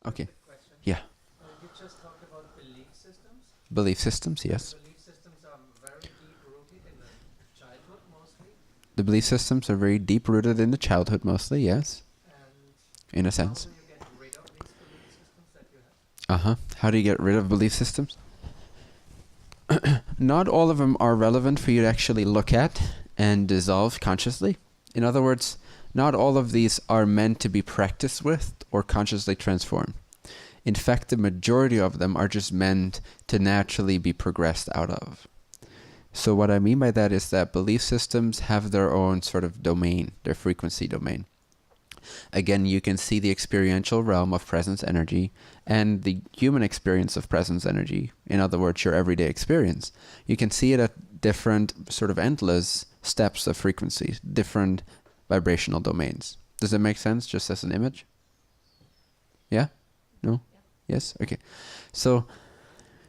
Okay. quick question. Yeah. You just talked about belief systems. Belief systems, yes. The belief systems are very deep rooted in the childhood mostly. The belief systems are very deep rooted in the childhood mostly, yes, And in a how sense. do you get rid of these belief systems that you have? Uh-huh. How do you get rid of belief systems? Not all of them are relevant for you to actually look at and dissolve consciously. In other words, not all of these are meant to be practiced with or consciously transformed. In fact, the majority of them are just meant to naturally be progressed out of. So what I mean by that is that belief systems have their own sort of domain, their frequency domain. Again, you can see the experiential realm of presence energy and the human experience of presence energy. In other words, your everyday experience. You can see it at different sort of endless steps of frequency, different vibrational domains. Does that make sense, just as an image? Yeah? No? Yes? Okay. So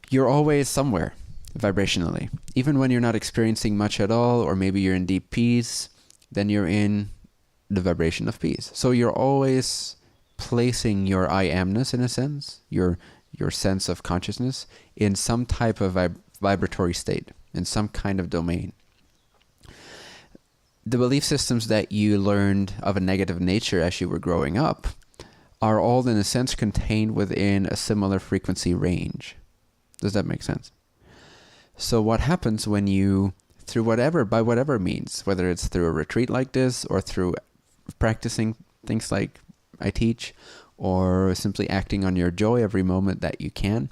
you're always somewhere vibrationally. Even when you're not experiencing much at all, or maybe you're in deep peace, then you're in the vibration of peace. So you're always placing your I amness, in a sense, your sense of consciousness, in some type of vibratory state, in some kind of domain. The belief systems that you learned of a negative nature as you were growing up are all, in a sense, contained within a similar frequency range. Does that make sense? So what happens when you, by whatever means, whether it's through a retreat like this or through practicing things like I teach, or simply acting on your joy every moment that you can,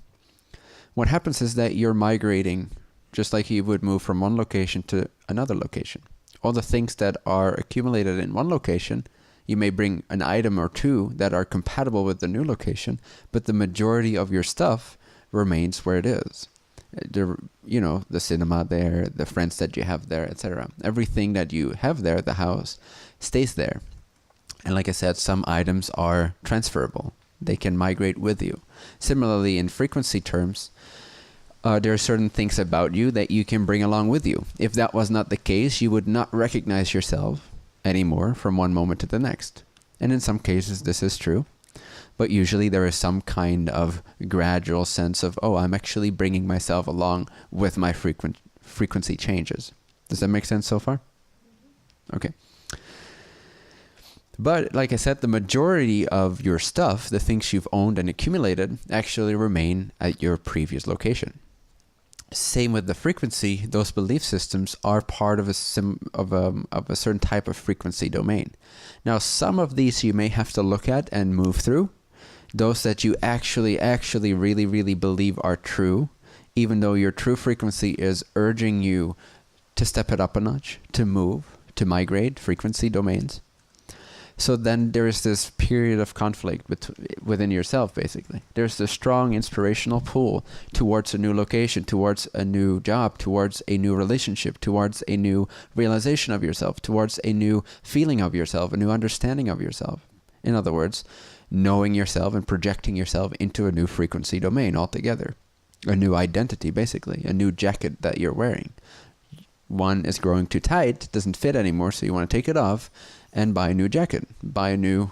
what happens is that you're migrating just like you would move from one location to another location. All the things that are accumulated in one location, you may bring an item or two that are compatible with the new location, but the majority of your stuff remains where it is. The cinema there, the friends that you have there, etc. Everything that you have there, the house, stays there. And like I said, some items are transferable. They can migrate with you. Similarly, in frequency terms, there are certain things about you that you can bring along with you. If that was not the case, you would not recognize yourself anymore from one moment to the next. And in some cases, this is true. But usually there is some kind of gradual sense of, oh, I'm actually bringing myself along with my frequency changes. Does that make sense so far? Okay. But like I said, the majority of your stuff, the things you've owned and accumulated, actually remain at your previous location. Same with the frequency. Those belief systems are part of a certain type of frequency domain. Now, some of these you may have to look at and move through. Those that you actually really, really believe are true, even though your true frequency is urging you to step it up a notch, to move, to migrate frequency domains. So then there is this period of conflict within yourself, basically. There's this strong inspirational pull towards a new location, towards a new job, towards a new relationship, towards a new realization of yourself, towards a new feeling of yourself, a new understanding of yourself. In other words, knowing yourself and projecting yourself into a new frequency domain altogether. A new identity, basically. A new jacket that you're wearing. One is growing too tight, doesn't fit anymore, so you want to take it off and buy a new jacket, buy a new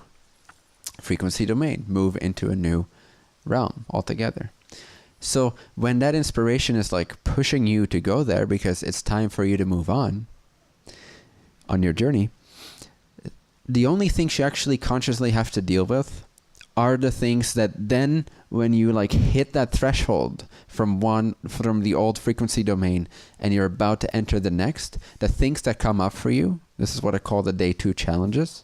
frequency domain, move into a new realm altogether. So when that inspiration is like pushing you to go there because it's time for you to move on your journey, the only things you actually consciously have to deal with are the things that then when you like hit that threshold from the old frequency domain and you're about to enter the next, the things that come up for you, this is what I call the day 2 challenges.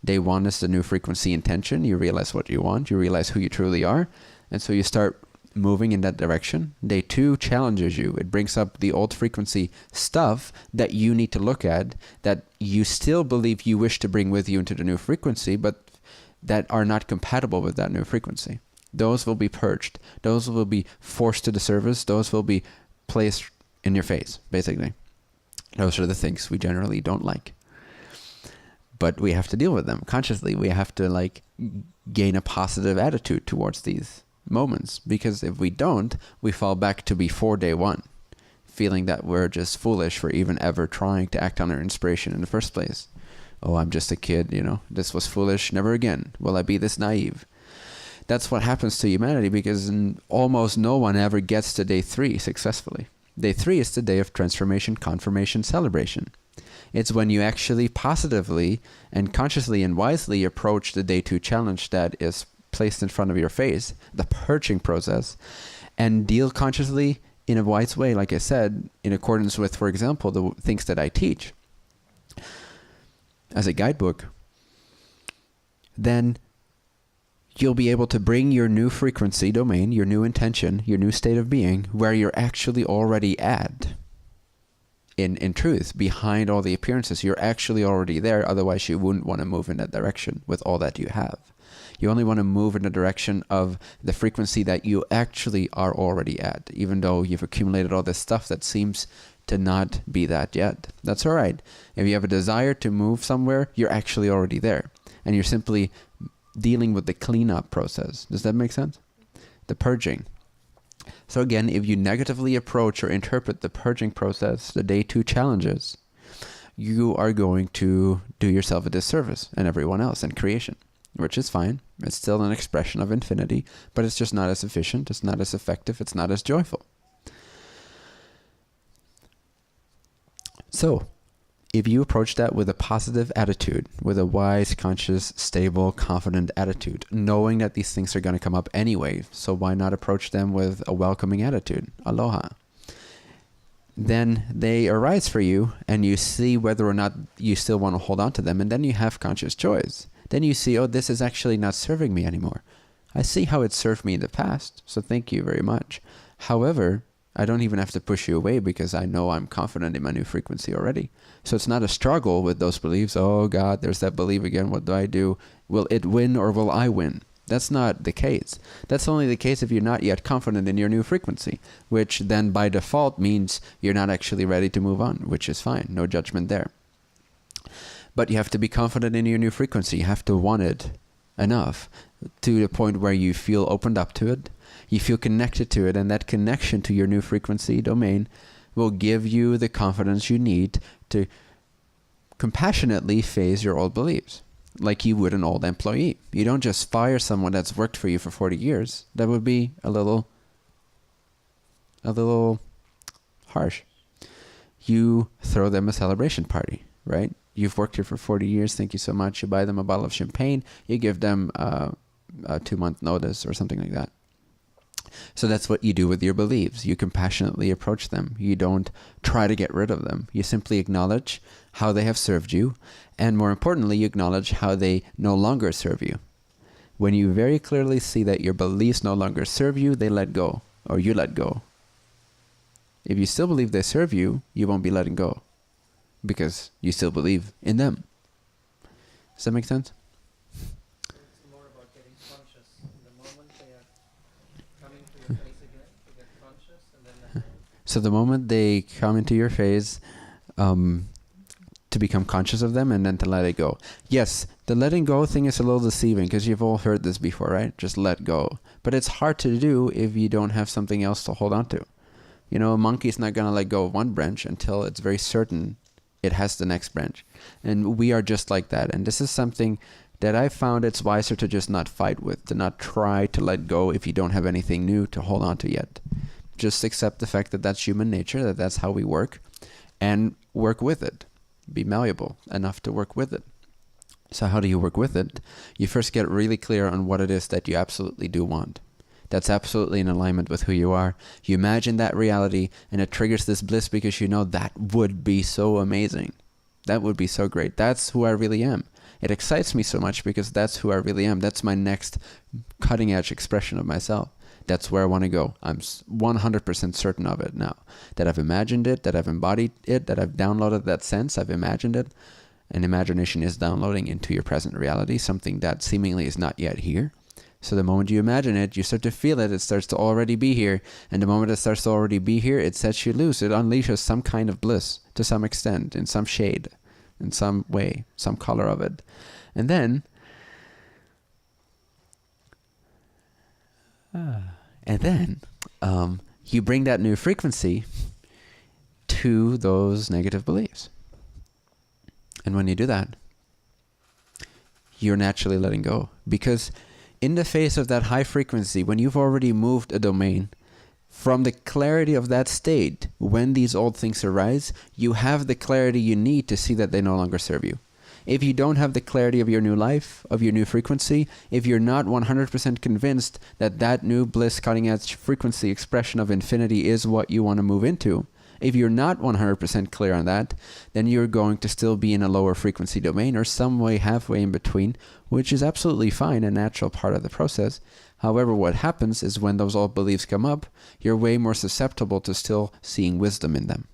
Day 1 is the new frequency intention. You realize what you want, you realize who you truly are, and so you start moving in that direction. Day 2 challenges you. It brings up the old frequency stuff that you need to look at, that you still believe you wish to bring with you into the new frequency, but that are not compatible with that new frequency. Those will be purged. Those will be forced to the surface. Those will be placed in your face, basically. Those are the things we generally don't like. But we have to deal with them consciously. We have to like gain a positive attitude towards these moments, because if we don't, we fall back to before day 1, feeling that we're just foolish for even ever trying to act on our inspiration in the first place. Oh, I'm just a kid, this was foolish, never again will I be this naive. That's what happens to humanity, because almost no one ever gets to day 3 successfully. Day 3 is the day of transformation, confirmation, celebration. It's when you actually positively and consciously and wisely approach the day 2 challenge that is placed in front of your face, the purging process, and deal consciously in a wise way, like I said, in accordance with, for example, the things that I teach as a guidebook. Then you'll be able to bring your new frequency domain, your new intention, your new state of being, where you're actually already at. In truth, behind all the appearances, you're actually already there. Otherwise, you wouldn't want to move in that direction with all that you have. You only want to move in the direction of the frequency that you actually are already at, even though you've accumulated all this stuff that seems to not be that yet. That's all right. If you have a desire to move somewhere, you're actually already there. And you're simply dealing with the cleanup process. Does that make sense? The purging. So again, if you negatively approach or interpret the purging process, the day 2 challenges, you are going to do yourself a disservice and everyone else in creation, which is fine. It's still an expression of infinity, but it's just not as efficient, it's not as effective, it's not as joyful. So, if you approach that with a positive attitude, with a wise, conscious, stable, confident attitude, knowing that these things are going to come up anyway, so why not approach them with a welcoming attitude? Aloha. Then they arise for you, and you see whether or not you still want to hold on to them, and then you have conscious choice. Then you see, oh, this is actually not serving me anymore. I see how it served me in the past, so thank you very much. However, I don't even have to push you away because I know I'm confident in my new frequency already. So it's not a struggle with those beliefs. Oh God, there's that belief again. What do I do? Will it win or will I win? That's not the case. That's only the case if you're not yet confident in your new frequency, which then by default means you're not actually ready to move on, which is fine. No judgment there. But you have to be confident in your new frequency. You have to want it enough to the point where you feel opened up to it. You feel connected to it, and that connection to your new frequency domain will give you the confidence you need to compassionately face your old beliefs, like you would an old employee. You don't just fire someone that's worked for you for 40 years. That would be a little harsh. You throw them a celebration party, right? You've worked here for 40 years. Thank you so much. You buy them a bottle of champagne. You give them a 2-month notice or something like that. So that's what you do with your beliefs. You compassionately approach them. You don't try to get rid of them. You simply acknowledge how they have served you. And more importantly, you acknowledge how they no longer serve you. When you very clearly see that your beliefs no longer serve you, they let go, or you let go. If you still believe they serve you, you won't be letting go because you still believe in them. Does that make sense? It's more about getting conscious. The moment they are coming to your face again, to get conscious and then let go. So the moment they come into your face, to become conscious of them and then to let it go. Yes, the letting go thing is a little deceiving because you've all heard this before, right? Just let go. But it's hard to do if you don't have something else to hold on to. You know, a monkey's not going to let go of one branch until it's very certain it has the next branch. And we are just like that. And this is something that I found it's wiser to just not fight with, to not try to let go if you don't have anything new to hold on to yet. Just accept the fact that that's human nature, that that's how we work, and work with it. Be malleable enough to work with it. So how do you work with it? You first get really clear on what it is that you absolutely do want. That's absolutely in alignment with who you are. You imagine that reality and it triggers this bliss because you know that would be so amazing. That would be so great. That's who I really am. It excites me so much because that's who I really am. That's my next cutting edge expression of myself. That's where I want to go. I'm 100% certain of it now. That I've imagined it, that I've embodied it, that I've downloaded that sense, I've imagined it. And imagination is downloading into your present reality, something that seemingly is not yet here. So the moment you imagine it, you start to feel it, it starts to already be here. And the moment it starts to already be here, it sets you loose. It unleashes some kind of bliss to some extent, in some shade, in some way, some color of it. And then, you bring that new frequency to those negative beliefs. And when you do that, you're naturally letting go. Because In the face of that high frequency, when you've already moved a domain, from the clarity of that state, when these old things arise, you have the clarity you need to see that they no longer serve you. If you don't have the clarity of your new life, of your new frequency, if you're not 100% convinced that that new bliss cutting edge frequency expression of infinity is what you want to move into, if you're not 100% clear on that, then you're going to still be in a lower frequency domain or some way halfway in between, which is absolutely fine, a natural part of the process. However, what happens is when those old beliefs come up, you're way more susceptible to still seeing wisdom in them.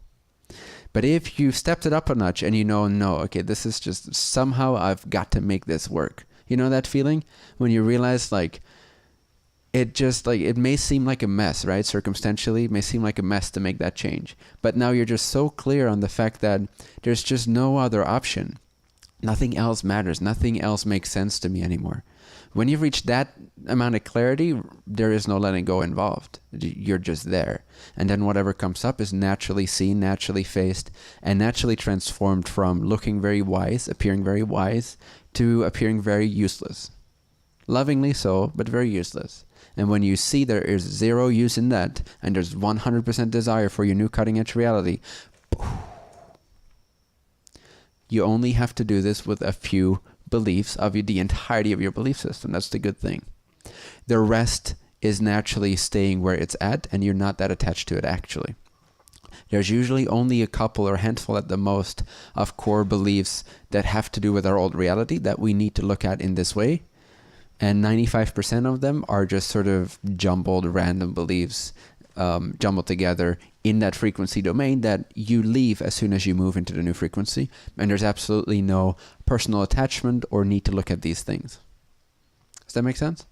But if you stepped it up a notch and you know, no, okay, this is just somehow I've got to make this work. You know that feeling? When you realize like, it may seem like a mess, right? Circumstantially, it may seem like a mess to make that change. But now you're just so clear on the fact that there's just no other option. Nothing else matters. Nothing else makes sense to me anymore. When you reach that amount of clarity, there is no letting go involved. You're just there. And then whatever comes up is naturally seen, naturally faced, and naturally transformed from looking very wise, appearing very wise, to appearing very useless. Lovingly so, but very useless. And when you see there is zero use in that, and there's 100% desire for your new cutting edge reality, you only have to do this with a few beliefs of the entirety of your belief system. That's the good thing. The rest is naturally staying where it's at, and you're not that attached to it actually. There's usually only a couple or handful at the most of core beliefs that have to do with our old reality that we need to look at in this way. And 95% of them are just sort of jumbled random beliefs, jumbled together in that frequency domain that you leave as soon as you move into the new frequency. And there's absolutely no personal attachment or need to look at these things. Does that make sense?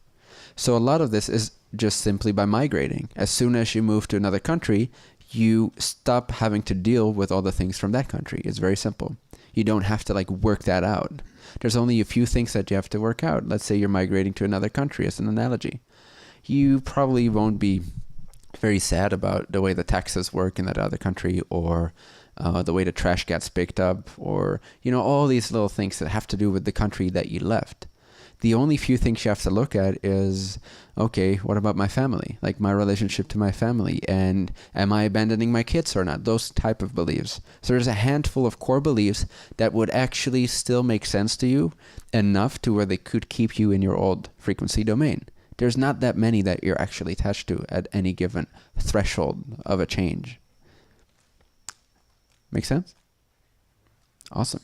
So a lot of this is just simply by migrating. As soon as you move to another country, you stop having to deal with all the things from that country. It's very simple. You don't have to like work that out. There's only a few things that you have to work out. Let's say you're migrating to another country as an analogy. You probably won't be very sad about the way the taxes work in that other country, or the way the trash gets picked up, or, you know, all these little things that have to do with the country that you left. The only few things you have to look at is, okay, what about my family? Like my relationship to my family, and am I abandoning my kids or not? Those type of beliefs. So there's a handful of core beliefs that would actually still make sense to you enough to where they could keep you in your old frequency domain. There's not that many that you're actually attached to at any given threshold of a change. Make sense? Awesome.